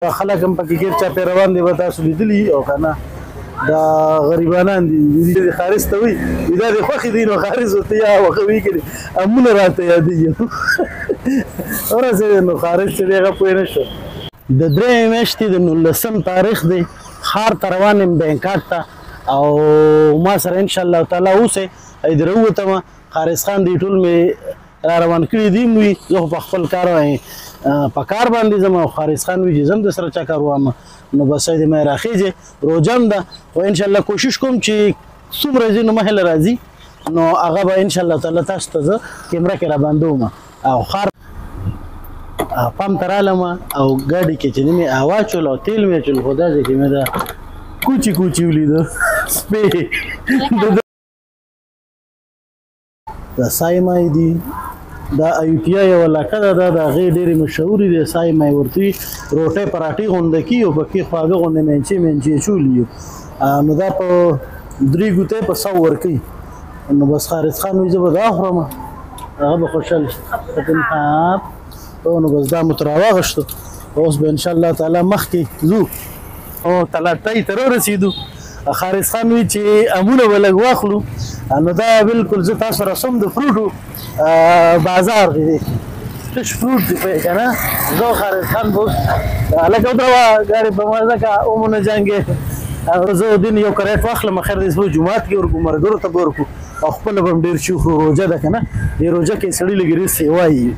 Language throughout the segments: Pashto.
خلک هم پکې ګیر چا پیروان دي به تاسو لیدلي او که نه دا غریبانان دي د خارج ته وي دا د خوښې دي نو خارج ورته یا وښوي کړي امونه راته یادېږي ورسېدې نو خارج چې دی هغه پوه نه شو د درېیمې میاشتې د 19 تاریخ دی ښار ته روان یم بینکاک ته او ما سره انشاءالله تعالی اوسئ د راووتمه خارج خان دی ټول مې را روان کړي دي وي زه خو په خپل کار په کار باندې ځم او خارج خان وي چې ځم د سره چکر ووم نو بس د مې راخېږي روژه هم ده خو انشاءالله کوشش کوم چې څومره ځي نو مهله راځي نو هغه به انشاءالله تعالی تاسو ته زه کیمره کې راباندوم او ښار پام ته رالم او ګاډي کې چې مې هوا چول او تیل مې چول خو داسې چې مې دا کوچي کوچي ولیده سپی دا سایمای دي دا ایوپیا یو علاقه ده د هغې ډېرې مشهورې دي سایمای ورته وي روټۍ پراټې غونډه کي او پکې خواږه غوندې مینچې مینچې چولي نو دا په 3 ګوتې په 100 ورکوي نو بس خارج خان وي زه به دا خورم هغه به خوشحاله شي نو بس دا مو تر راواغشتو اوس به انشاءالله تعالی مخکې ځو او تلاټۍ ته رارسېدو خارج خان وي چې امونه به لږ واخلو نو دا بالکل زه تاسو سره سم د فروټو بازار دی تش فروټ دی پوهېږې که نه زه خارج خان به اوس لکه ودروه ګاډي په مزه که اومونه جنګې زه دین یو کریټ واخلم خیر دی زه جومات کې ورکړو ملګرو ته به ورکړو او خپله به هم ډېر شي وخورو روژه ده که نه دې روژه کې سړي لږ ریس وایي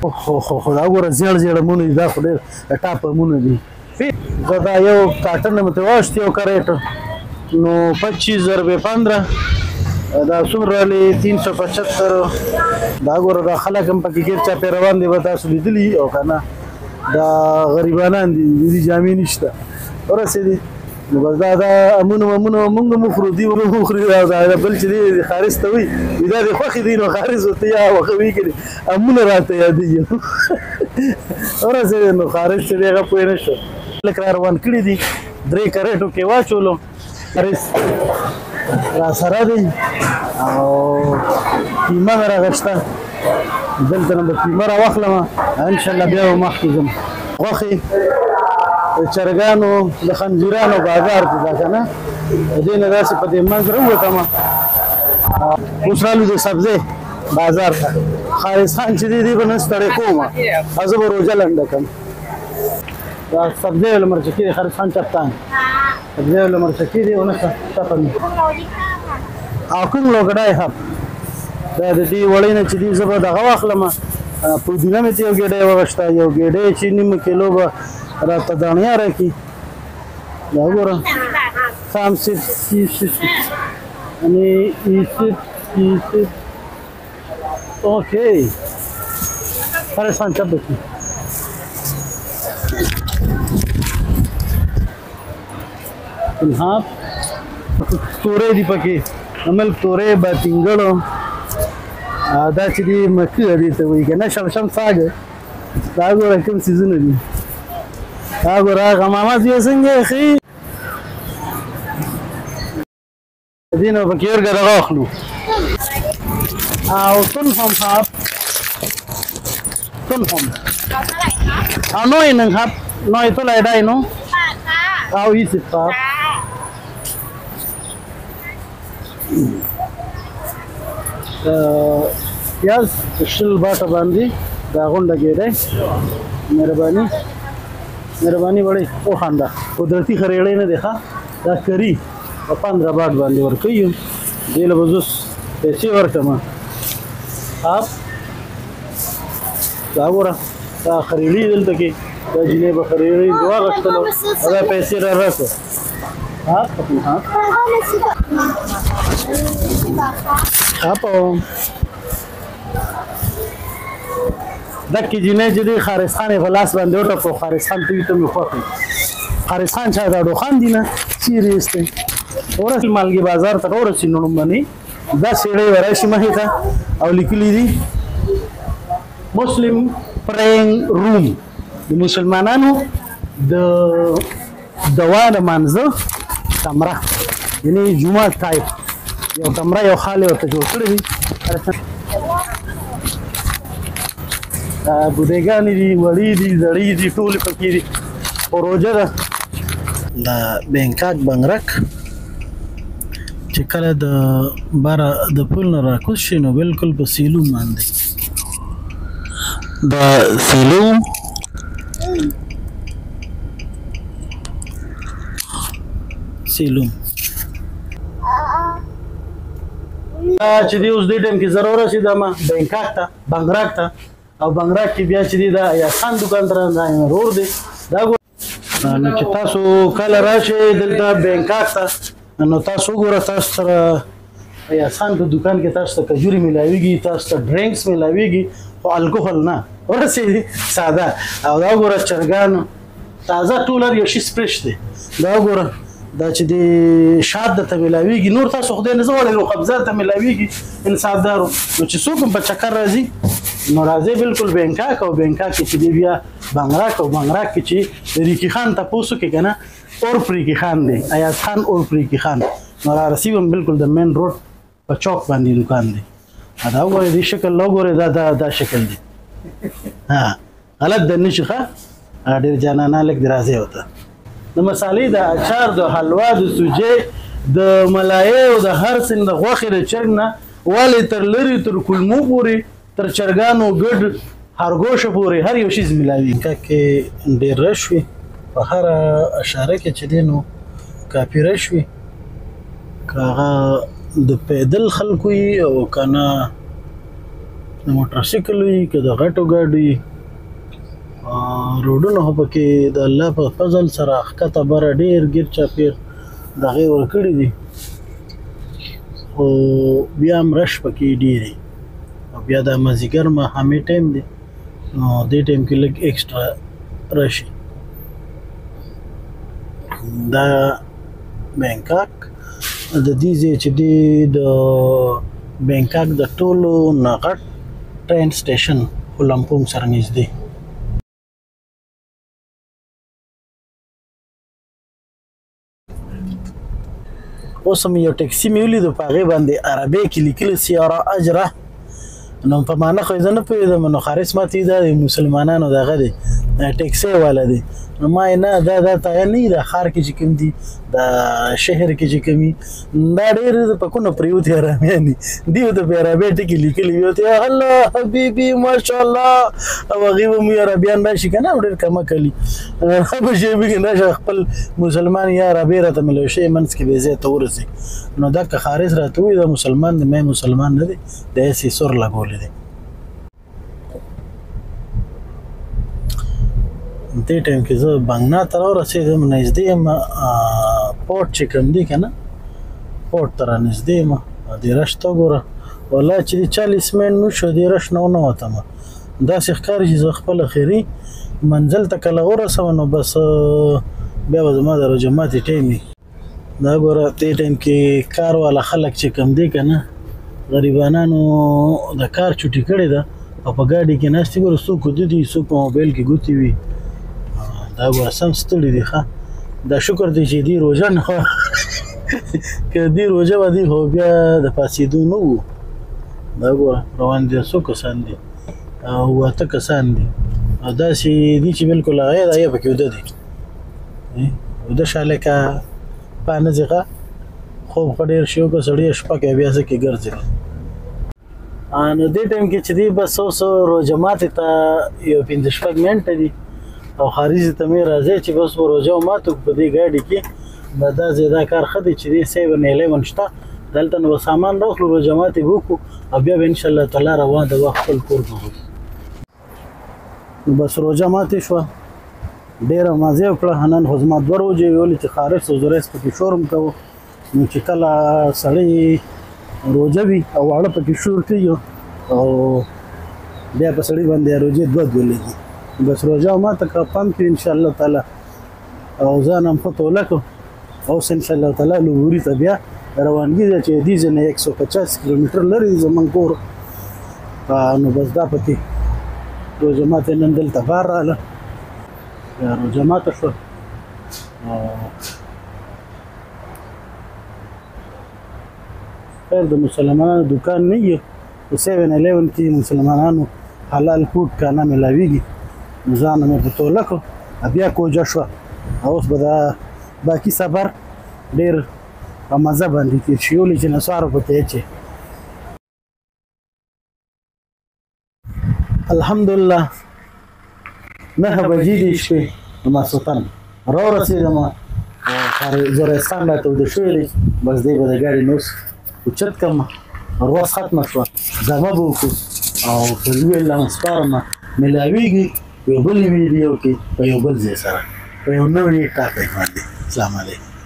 خو دا ګوره زیړ زیړ امونه دي دا خو ډېر ټاپ امونه دي زه دا یو کاټن مې ته واوښت یو کریټ نو 25 روپۍ 15 دا څومره رالې 375 دا ګوره دا خلک هم پکې ګیر چا پیروان دي به تاسو لیدلي او که نه دا غریبانان دي د دې جامې نشته ورسېدې نو بس دا امونه مونږ هم وخورو دوی هم وخوري دا بل چې دی خارج ته وي دا د خوښې دي نو خارج ورته یا وښوي کړي امونه راته یادېږي ورسېدې نو خارج چې دی هغه پوه نه شو لږ را روان کړي دي 3 کریټو کې واچولم را سره دی او قیمه مې راغشته دلته نه به قیمه راواخلم انشاءالله بیا به مخکې ځم غوښې د چرګانو د خنزیرانو بازار ته ده که نه د دې نه داسې په دې منځ راووتم اوس رالو د سبزۍ بازار ته خارج خان چې دی دی به نن ستړی کوم زه به روژه لنډه کړم دا سبزۍ ولا مرچکي دی خارج خان چپتان سبزۍ ولا مرچکي دی ونه چپن او کوم لوګډای هم دا د دې وړۍ نه چې دی زه به دغه واخلم پودینه مې ته یو ګېډۍ وغوښته یو ګېډۍ چې نیم کیلو به راته دانیا راکړي دا ګوره سامسیت سیسیت अनि ایسیت اوکې پریشان چپ بکی हाँ तोरे दी पके अमल तोरे बातिंगलो आदा चिदी मक्की अदी तो वही कहना शमशम साग साग और रकम सीजन अदी साग और मामा जी संगे खी दीनो बकीर का रखलू आओ तुम हम आप तुम हम आओ नोई नंग आप नोई तो लाइट आई नो आओ इसी आप प्याज शिल बाट बांधी दागुन लगे रहे मेहरबानी बड़े ओ खानदा कुदरती खरेड़े ने देखा दा करी 15 बाट बांधी और कई दिल बजुस पैसे और कमा आप दागुरा दा खरेड़ी दिल तके दा जिने बखरेड़ी दुआ गश्तलो अदा पैसे रखो आप अपने हाथ आप دکی جنې چې دی خارج خان په لاس باندې وټکو خارج خان ته ته مې خوښ خارج خان چا دا ډوخان دی نه چیرې استه ورسې مالګي بازار ته ورسې نو باندې دا سیړې ورشي مخې ته او لیکلي دي مسلم پرینګ روم د مسلمانانو د دوا د منځه کمره یعنی جمعه ټایپ یو کمره یو خاله ورته جوړ کړی دی بودګانې دي وړې دي زړې دي ټول پکې دي پروژه ده د بینکاک بنګرک چې کله د باره د پل نه راکوز شي نو بالکل په سیلو باندې د سیلو چې دی اوس دې ټیم کې ضرور رسیدم بینکاک ته بنګرک ته او بنګرک کې بیا چې دی دا یاسان دکان تر رور دی دا نو چې تاسو کله راشئ دلته بینکاک ته نو تاسو وګوره تاسو سره یاسان په دکان کې تاسو ته کجوري ملاويږي تاسو ته ډرینکس ملاويږي خو الکوهول نه ورسې ساده او دا وګوره چرګان تازه ټولر یو شي سپریش دی دا وګوره دا چې دی شاد ته ملاويږي نور تاسو خدای نه زوړ نو قبضه ته ملاويږي انصافدارو نو چې څوک په چکر راځي نو راځي بالکل بینکاک او بینکاک چې دی بیا بنګرک او بنګرک چې ریکی خان تاسو کې کنه اور پریکی خان دی ایاز خان اور پریکی خان نو را رسیدم بالکل د مین روډ په چوک باندې دکان دی دا وګورئ دې شکل لو ګورئ دا شکل دی ها غلط د نشخه ډېر جانانه لګ درازه وته د مصالې د اچار د حلوا د سوجي د ملایې او د هر سن د غوخې د چرګ نه والي تر لري تر کلمو پورې تر چرګانو ګډ هرګوشه پورې هر یو شی ملاوي کې ډېر رشوي په هر اشاره کې چې دینو کافي رشوي کاغه د پیدل خلکو او کنه د موټر سایکل وي که د غټو ګاډي روډونه هو پکې د الله په فضل سره ښکته بره ډېر ګیر چاپیر دغې ورکړي دي خو بیا هم رش پکې ډېرې او بیا د مازدیګر ماښامي ټایم دی نو دې ټایم کې لږ ایکسټرا راشي دا بینکاک د دې ځای چې دی د بینکاک د ټولو نه غټ ټرین سټیشن هولمپونګ سره نږدې اوس هم یو ټیکسي مې ولیدو په هغې باندې عربۍ کې لیکلي سیاره اجره نو په معنا خو یې زه نه پوهېدم نو خارس ماته دا د مسلمانانو دغه دی ټیکسي والا دی نو ما نه دا تایه نه وي د ښار کې چې کوم دي د شهر کې چې کوم وي دا ډېر په کونه پرېوتې اراميان دي دوی ورته په عربۍ ټکي لیکلي وي ورته الله حبیبي ماشاءالله او هغې به مو عربیان راشي که نه ډېر کمه کلي په شیبي کې راشه خپل مسلمان یا عربۍ راته ملو شي منځ کې بې ځای ته ورسي نو دکه خارس راته ووایي دا مسلمان دی مې مسلمان نه دی د هسې سور لګولی دی دې ټایم کې زه بنګنا ته راورسېدم نږدې یم پورټ چې کوم دی که نه پورټ ته رانږدې یم دې رش ته وګوره والله چې دې 40 منټ مو شو دې رش نه ونه وتم داسې ښکاري چې زه خپل اخري منزل ته کله ورسوم نو بس بیا به زما د روژه ماتې ټایم وي دا ګوره دې ټایم کې کار والا خلک چې کوم دی که نه غریبانانو د کار چوټي کړې ده او په ګاډي کې ناستې ګوره څوک ودې دي څوک په موبایل کې ګوتې وي دا ګوره سم ستړي دي ښه دا شکر دی چې دې روژه نه وه که دې روژه به دي خو بیا د پاسېدو نه وو دا ګوره روان دي څو کسان دي او 8 کسان دي او داسې دي چې بالکل هغې دا یې پکې وده دي وده شه لکه پانه ځي ښه خوب ښه ډېر شي وکړه سړی شپه کې بیا څه کې ګرځي نو دې ټایم کې چې دی بس اوس روژه ماتې ته یو 5-6 منټه دي او خارجي ته مې راځي چې بس به روژه ماتو په دې ګاډي کې دا ځای دا کار ښه دی چې دی 7-11 شته دلته نو به سامان راخلو روژه ماتې به وکړو او بیا به انشاءالله تعالی روان د وخت خپل کور ته ځو بس روژه ماتې شوه ډېره مزه یې وکړه نن خو زما 2 روژې وې ولې چې خارج او زریس پکې شورم کوو نو چې کله سړی روژه وي او واړه پکې شور کوي او بیا په سړي باندې روژې 2 لګي بس روژه ماته کړه پام کړي انشاءالله تعالی او ځان هم ښه توله کړو اوس انشاءالله تعالی لوګوري ته بیا روانګي ده چې دې ځای نه 150 کیلومتر لرې دی زموږ کور نو بس دا پکې روژه ماته نن دلته بار راغله روژه ماته شوه خیر د مسلمانانو دکان نه وي په 7-11 کې مسلمانانو حلال فوډ کانه ملاویږي نو ځان مې په توله کړو بیا کوجه شوه اوس به دا باقي سفر ډېر په مزه باندې تېر شي ولې چې نسوارو پکې اچې الحمدلله 9 بجې دي شپې د ماسخوتن راورسېدم زورستان راته اوده شوی دی بس دی به د ګاډي نوس اوچت کړم ورځ ختمه شوه دمه به وکړو او په لوی الله سپارم ملاویږي په یو بل ویډیو کې په یو بل ځای سره په یو نوي ټاپک باندې. السلام علیکم.